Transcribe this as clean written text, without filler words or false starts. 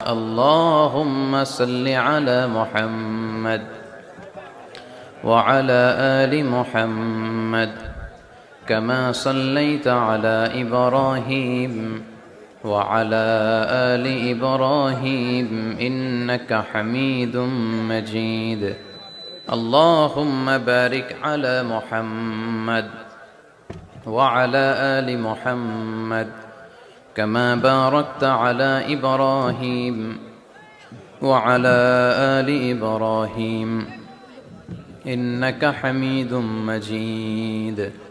اللهم صل على محمد وعلى آل محمد كما صليت على إبراهيم وعلى آل إبراهيم إنك حميد مجيد. اللهم بارك على محمد وعلى آل محمد كما باركت على إبراهيم وعلى آل إبراهيم إنك حميد مجيد.